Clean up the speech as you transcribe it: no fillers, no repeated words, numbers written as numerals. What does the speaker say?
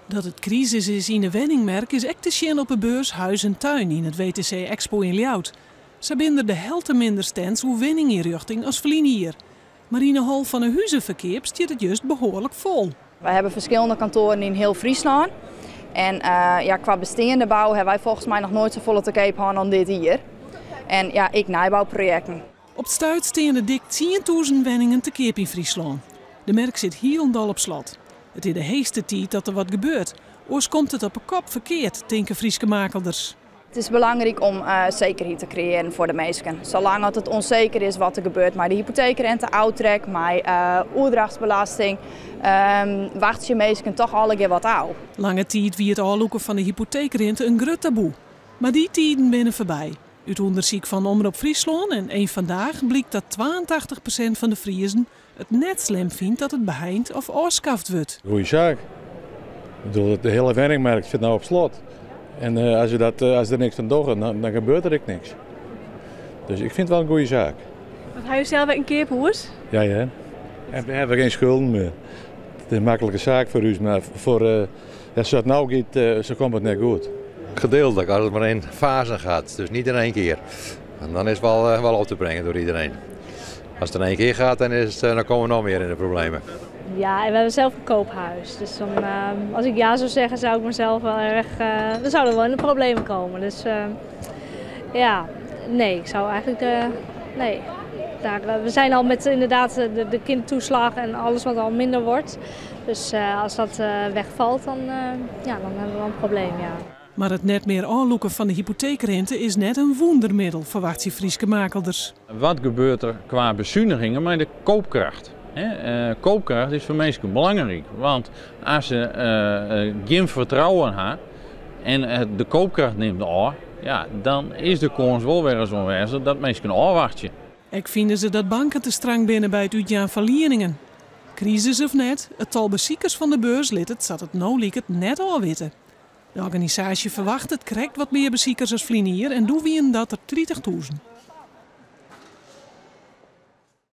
Dat het crisis is in de wenningmerk is echt te zien op de beurs Huis en Tuin in het WTC Expo in Ljout. Ze binden de helft minder stands hoe wenninginrichting als verlien hier. Maar in de hal van een huizenverkeer stiert het juist behoorlijk vol. We hebben verschillende kantoren in heel Friesland. En qua bestaande bouw hebben wij volgens mij nog nooit zo volle te keep gehad dan dit hier. En ja, ik nijbouwprojecten. Op Stuit staan er dik 10.000 wenningen te keep in Friesland. De merk zit hielendal op slot. Het is de heeste tijd dat er wat gebeurt. Oors komt het op een kop verkeerd, denken Frieske makelders. Het is belangrijk om zekerheid te creëren voor de mensen. Zolang het onzeker is wat er gebeurt met de hypotheekrente, uittrek, met oerdrachtsbelasting, wacht je mensen toch alle keer wat aan. Lange tijd wie het aanloeken van de hypotheekrente een groot taboe. Maar die tijden binnen voorbij. Uit onderzoek van Omroep Friesland en Eén Vandaag blijkt dat 82% van de Friezen het net slim vindt dat het behind of afschaft wordt. Goeie zaak. Ik bedoel, de hele wenningmarkt zit nou op slot. En als er niks van doet, dan gebeurt er ook niks. Dus ik vind het wel een goede zaak. Wat heb je zelf een keer op huis? Ja. En we hebben geen schulden meer. Het is een makkelijke zaak voor u, maar als het nou gaat, zo komt het net goed. Gedeeltelijk, als het maar in fase gaat, dus niet in één keer. En dan is het wel op te brengen door iedereen. Als het in één keer gaat, dan komen we nog meer in de problemen. Ja, en we hebben zelf een koophuis. Dus dan, als ik ja zou zeggen, zou ik mezelf wel erg... dan zouden we wel in de problemen komen. Dus nee, ik zou eigenlijk... nee. We zijn al met inderdaad de kindertoeslag en alles wat al minder wordt. Dus als dat wegvalt, dan hebben we wel een probleem, ja. Maar het net meer aanloeken van de hypotheekrente is net een wondermiddel, verwacht die Frieske makelders. Wat gebeurt er qua bezuinigingen met de koopkracht? Koopkracht is voor mensen belangrijk, want als ze geen vertrouwen hebben en de koopkracht neemt af, dan is de kans wel weer zo wezen dat mensen kunnen afwachten. Ik vinden ze dat banken te streng binnen bij het uitgaan van leningen. Crisis of net, het tal beziekers van de beurs liet het, zat het nou liek het net al weten. De organisatie verwacht het krijgt wat meer beziekers als vlienier en doe wie dat er 30.000.